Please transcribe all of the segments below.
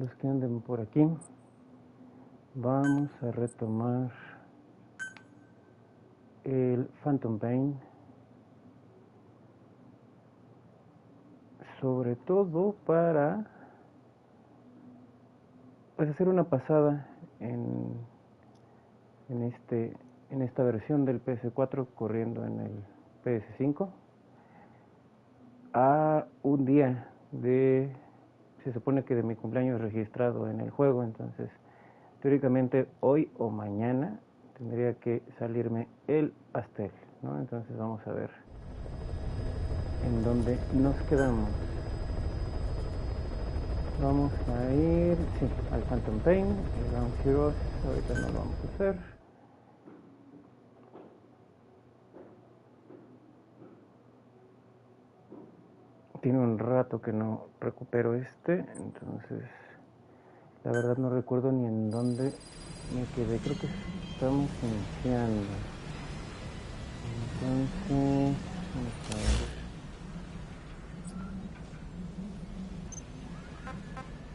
los que anden por aquí, vamos a retomar el Phantom Pain, sobre todo para pues hacer una pasada en esta versión del PS4 corriendo en el PS5 a un día de, se supone que de mi cumpleaños registrado en el juego. Entonces teóricamente hoy o mañana tendría que salirme el pastel, ¿no? Entonces vamos a ver en dónde nos quedamos. Vamos a ir, sí, al Phantom Pain, el Ground Heroes, ahorita no lo vamos a hacer. Tiene un rato que no recupero entonces la verdad no recuerdo ni en dónde me quedé. Creo que estamos iniciando. Entonces, vamos a ver.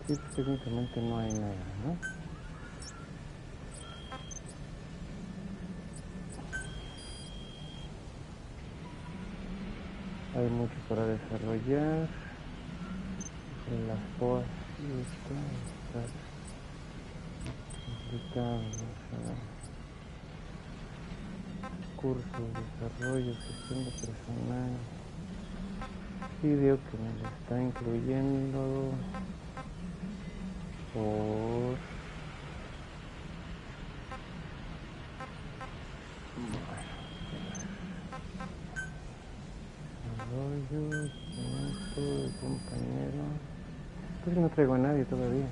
Sí, técnicamente no hay nada, ¿no? Hay mucho para desarrollar. En las POAs y está complicado. Cursos, desarrollo, gestión de personal. Video que me lo está incluyendo por desarrollo, de compañero. Pues no traigo a nadie todavía.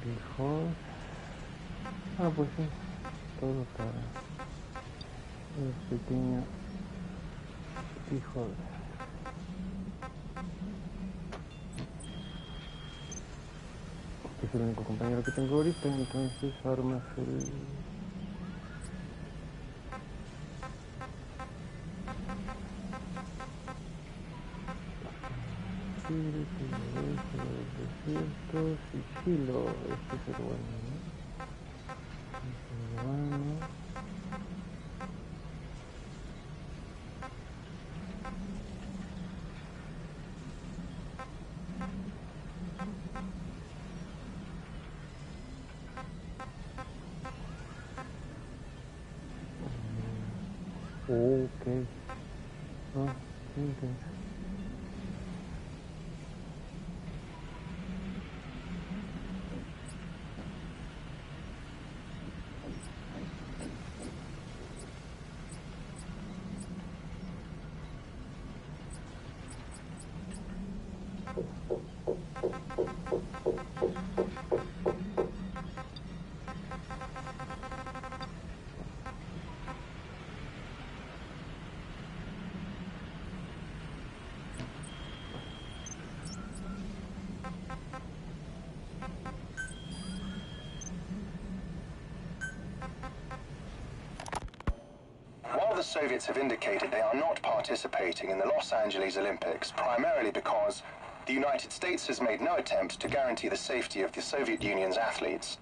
Hijos. Pues sí, todo para los pequeños hijos. Es el único compañero que tengo ahorita, entonces armas el... desierto, sigilo, este es el bueno, ¿no? Ok. Qué intenso. The Soviets have indicated they are not participating in the Los Angeles Olympics, primarily because the United States has made no attempt to guarantee the safety of the Soviet Union's athletes.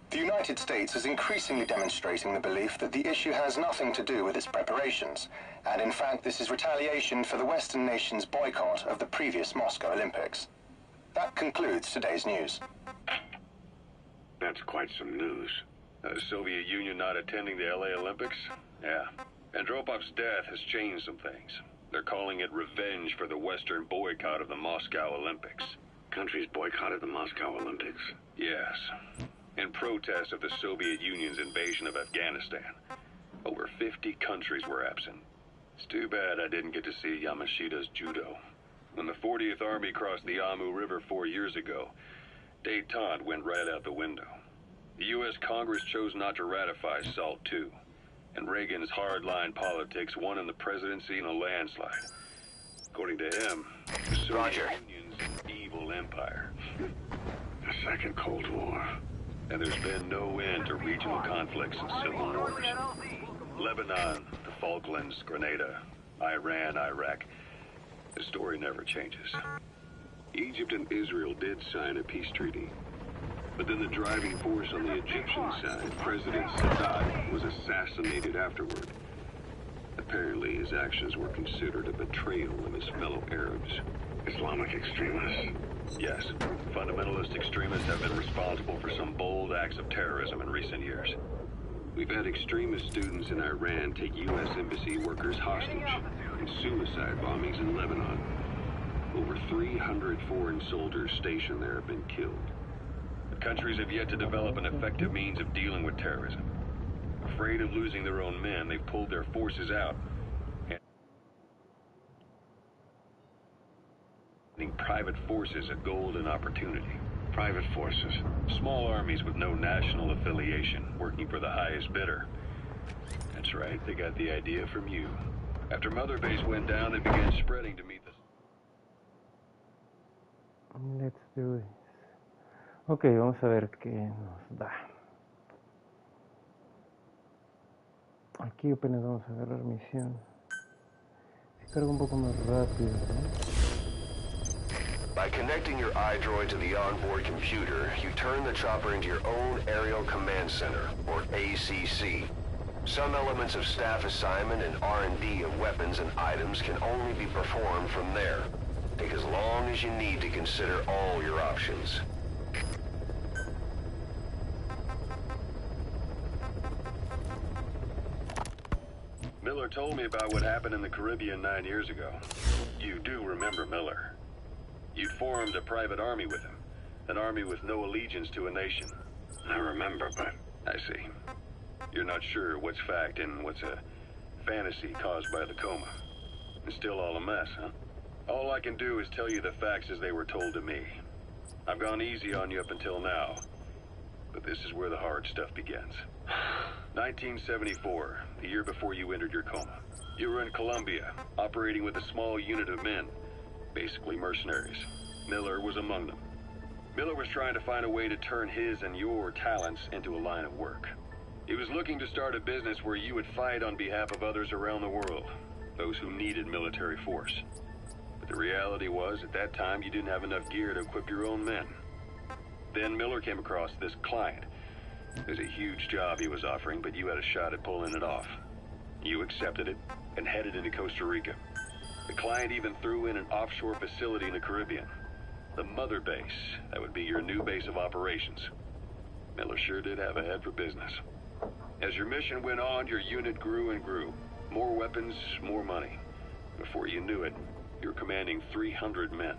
The United States is increasingly demonstrating the belief that the issue has nothing to do with its preparations, and in fact this is retaliation for the Western nations' boycott of the previous Moscow Olympics. That concludes today's news. That's quite some news. The Soviet Union not attending the LA Olympics? Yeah. Andropov's death has changed some things. They're calling it revenge for the Western boycott of the Moscow Olympics. Countries boycotted the Moscow Olympics? Yes. In protest of the Soviet Union's invasion of Afghanistan. Over 50 countries were absent. It's too bad I didn't get to see Yamashita's judo. When the 40th Army crossed the Amu River 4 years ago, détente went right out the window. The U.S. Congress chose not to ratify SALT II. And Reagan's hardline politics won in the presidency in a landslide. According to him, the Soviet Union's an evil empire. The Second Cold War. And there's been no end to regional conflicts and civil wars. Lebanon, the Falklands, Grenada, Iran, Iraq. The story never changes. Egypt and Israel did sign a peace treaty. But then the driving force on the Egyptian side, President Sadat, was assassinated afterward. Apparently, his actions were considered a betrayal of his fellow Arabs. Islamic extremists? Yes, fundamentalist extremists have been responsible for some bold acts of terrorism in recent years. We've had extremist students in Iran take U.S. embassy workers hostage, and suicide bombings in Lebanon. Over 300 foreign soldiers stationed there have been killed. The countries have yet to develop an effective means of dealing with terrorism. Afraid of losing their own men, they've pulled their forces out. And private forces a golden opportunity. Private forces? Small armies with no national affiliation, working for the highest bidder. That's right, they got the idea from you. After Mother Base went down, they began spreading to meet the... Let's do this. Ok, vamos a ver qué nos da. Aquí apenas vamos a agarrar misión. Se carga un poco más rápido, ¿no? By connecting your iDroid to the onboard computer, you turn the chopper into your own Aerial Command Center, or ACC. Some elements of staff assignment and R&D of weapons and items can only be performed from there. Take as long as you need to consider all your options. Miller told me about what happened in the Caribbean 9 years ago. You do remember Miller. You'd formed a private army with him. An army with no allegiance to a nation. I remember, but... I see. You're not sure what's fact and what's a fantasy caused by the coma. It's still all a mess, huh? All I can do is tell you the facts as they were told to me. I've gone easy on you up until now. But this is where the hard stuff begins. 1974, the year before you entered your coma. You were in Colombia, operating with a small unit of men. Basically mercenaries. Miller was among them. Miller was trying to find a way to turn his and your talents into a line of work. He was looking to start a business where you would fight on behalf of others around the world, those who needed military force. But the reality was, at that time, you didn't have enough gear to equip your own men. Then Miller came across this client. It was a huge job he was offering, but you had a shot at pulling it off. You accepted it and headed into Costa Rica. The client even threw in an offshore facility in the Caribbean. The Mother Base, that would be your new base of operations. Miller sure did have a head for business. As your mission went on, your unit grew and grew. More weapons, more money. Before you knew it, you were commanding 300 men.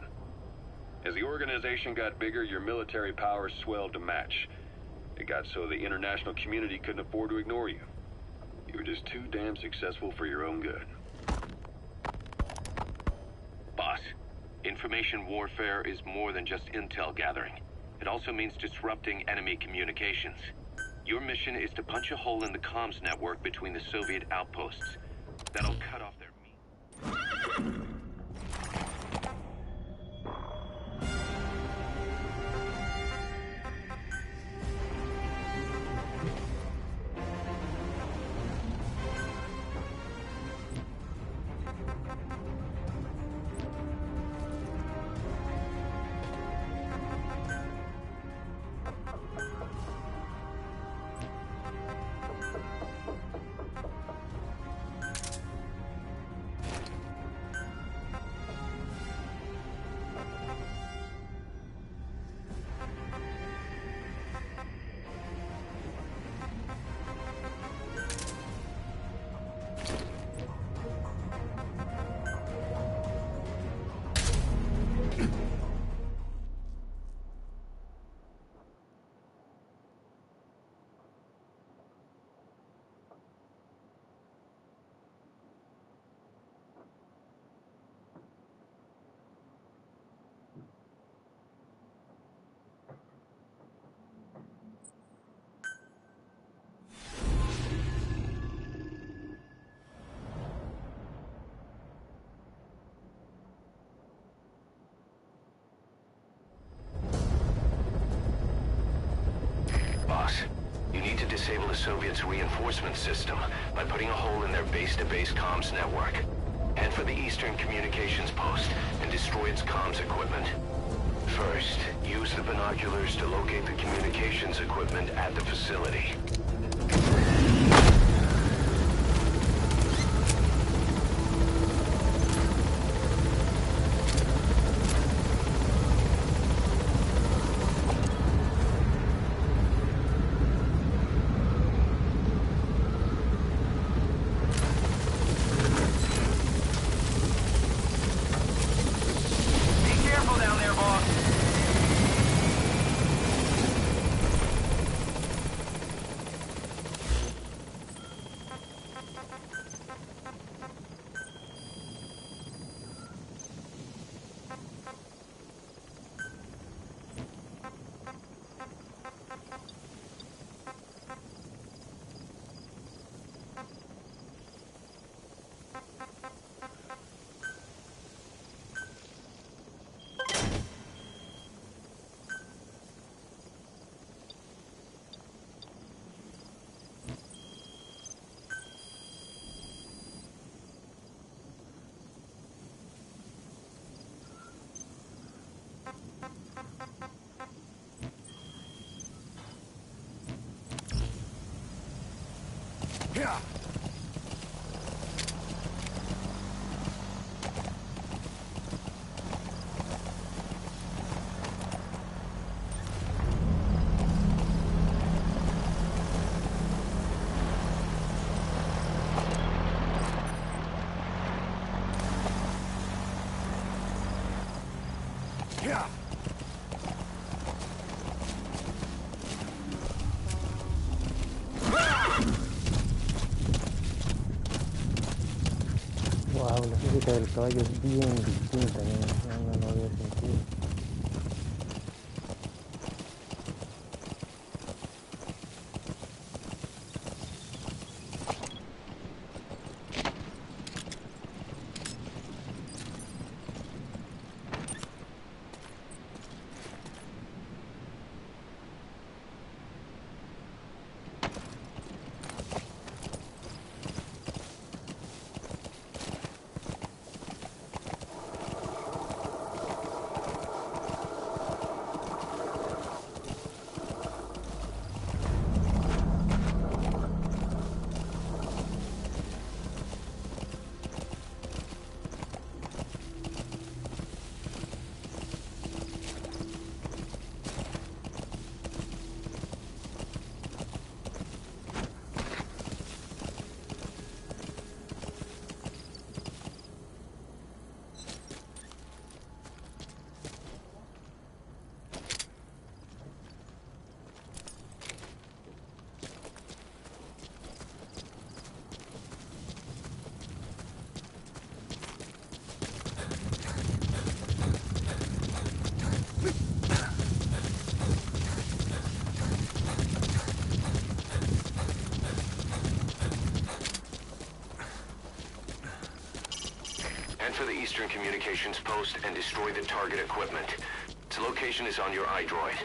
As the organization got bigger, your military powers swelled to match. It got so the international community couldn't afford to ignore you. You were just too damn successful for your own good. Boss, information warfare is more than just intel gathering. It also means disrupting enemy communications. Your mission is to punch a hole in the comms network between the Soviet outposts. That'll cut off their meat. You need to disable the Soviets' reinforcement system by putting a hole in their base-to-base comms network. Head for the Eastern Communications Post and destroy its comms equipment. First, use the binoculars to locate the communications equipment at the facility. Yeah. Yeah. Wow, la física del caballo es bien distinta, no lo había sentido. Head for the Eastern Communications Post and destroy the target equipment. Its location is on your iDroid.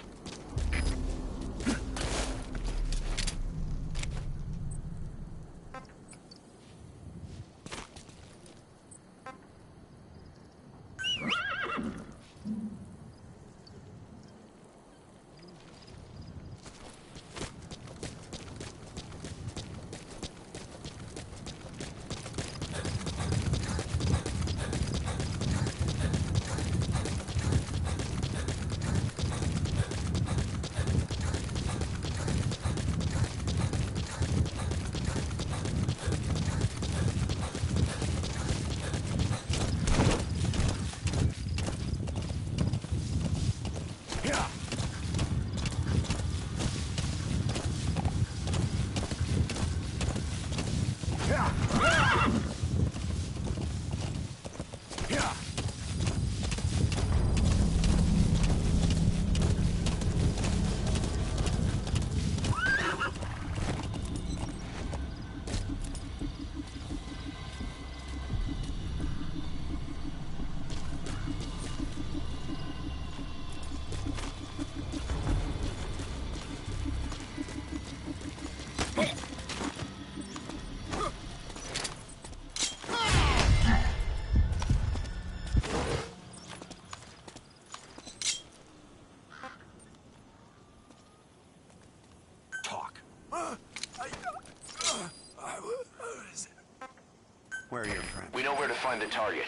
find the target.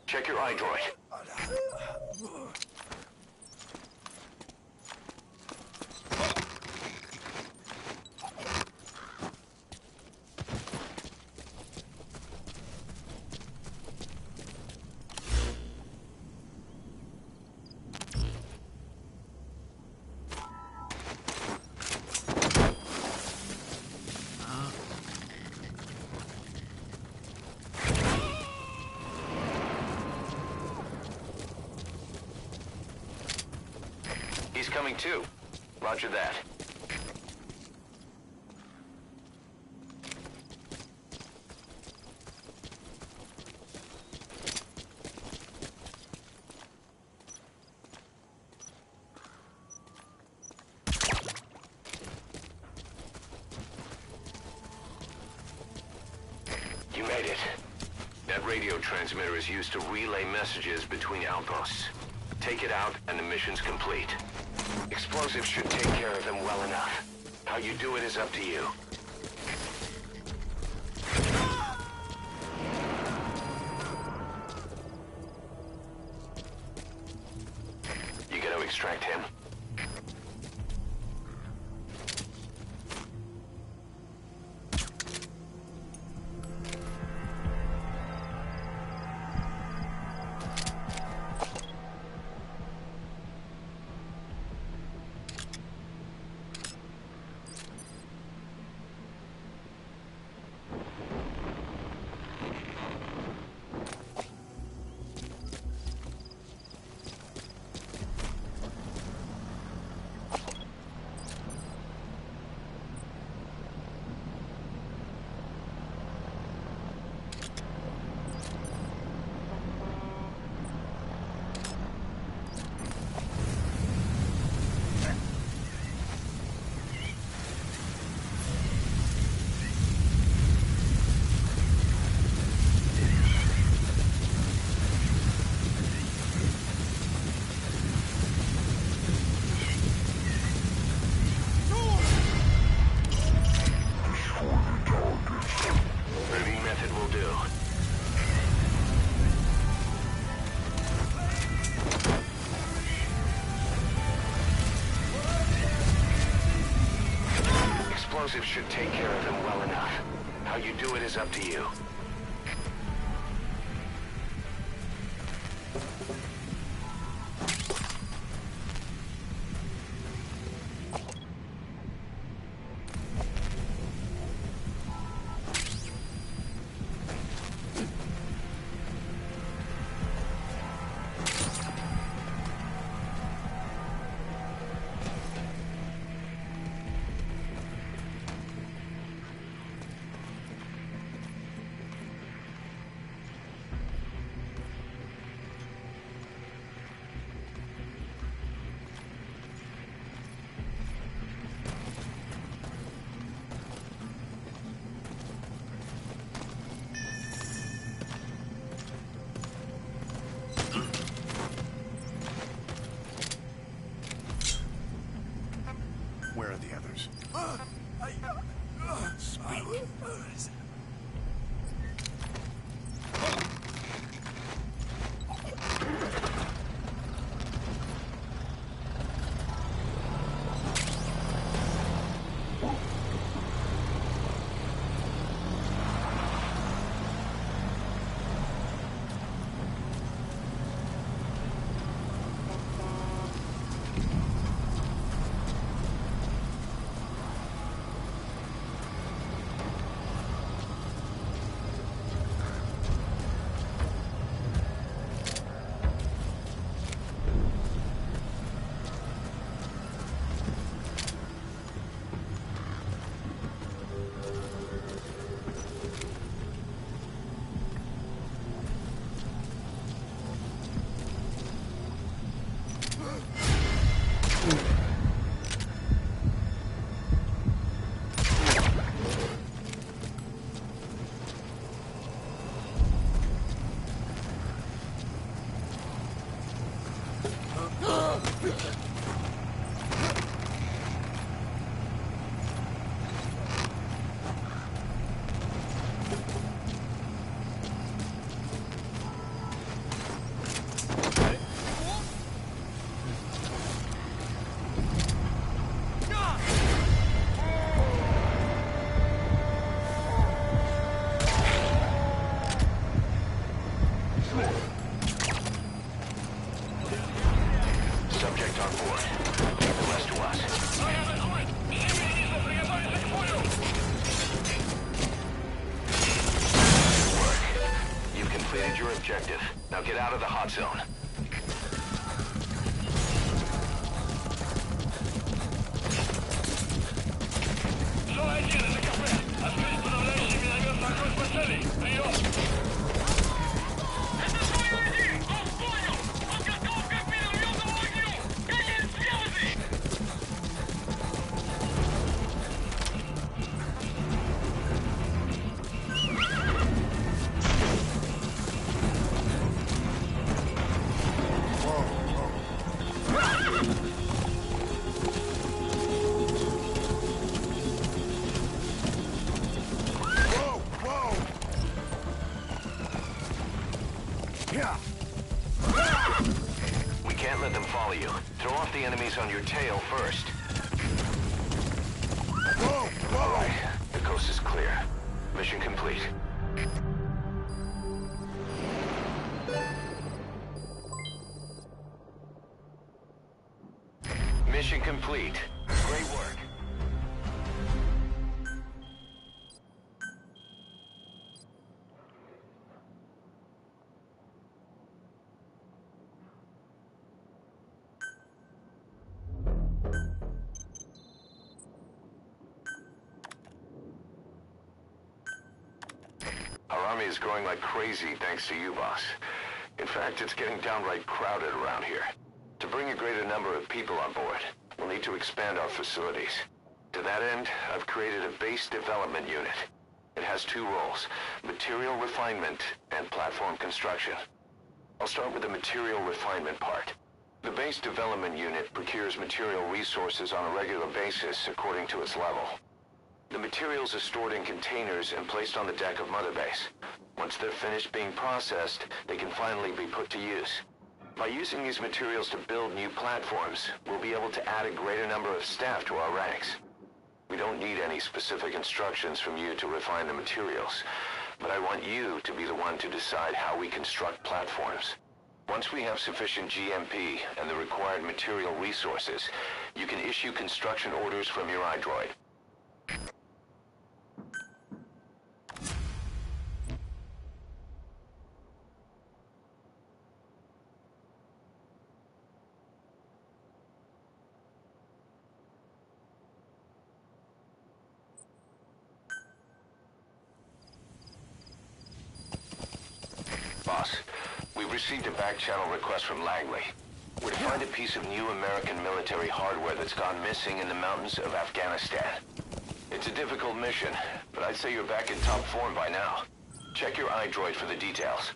Check your iDroid. He's coming too. Roger that. You made it. That radio transmitter is used to relay messages between outposts. Take it out and the mission's complete. Explosives should take care of them well enough. How you do it is up to you. You gotta extract him. Explosives should take care of them well enough. How you do it is up to you. Where are the others? Speak. of the hot zone. We can't let them follow you. Throw off the enemies on your tail first. All right, the coast is clear. Mission complete. Mission complete. Great work. Our army is growing like crazy thanks to you, boss. In fact, it's getting downright crowded around here. To bring a greater number of people on board, we'll need to expand our facilities. To that end, I've created a base development unit. It has two roles, material refinement and platform construction. I'll start with the material refinement part. The base development unit procures material resources on a regular basis according to its level. The materials are stored in containers and placed on the deck of Mother Base. Once they're finished being processed, they can finally be put to use. By using these materials to build new platforms, we'll be able to add a greater number of staff to our ranks. We don't need any specific instructions from you to refine the materials, but I want you to be the one to decide how we construct platforms. Once we have sufficient GMP and the required material resources, you can issue construction orders from your iDroid. Boss, we've received a back-channel request from Langley. We're to find a piece of new American military hardware that's gone missing in the mountains of Afghanistan. It's a difficult mission, but I'd say you're back in top form by now. Check your iDroid for the details.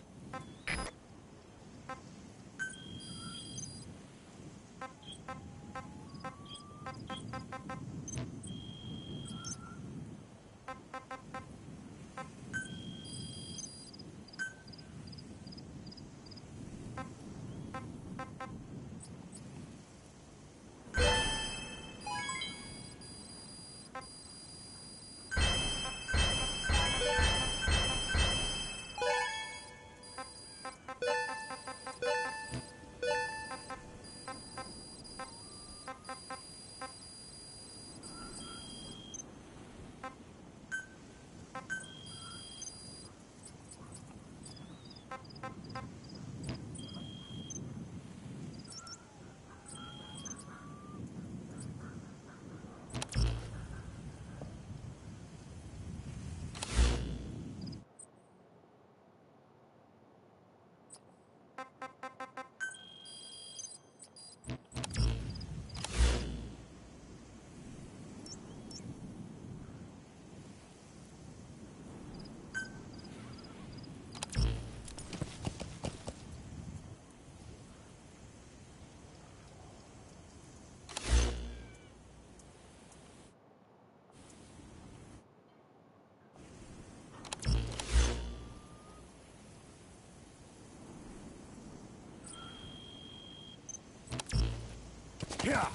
Yeah.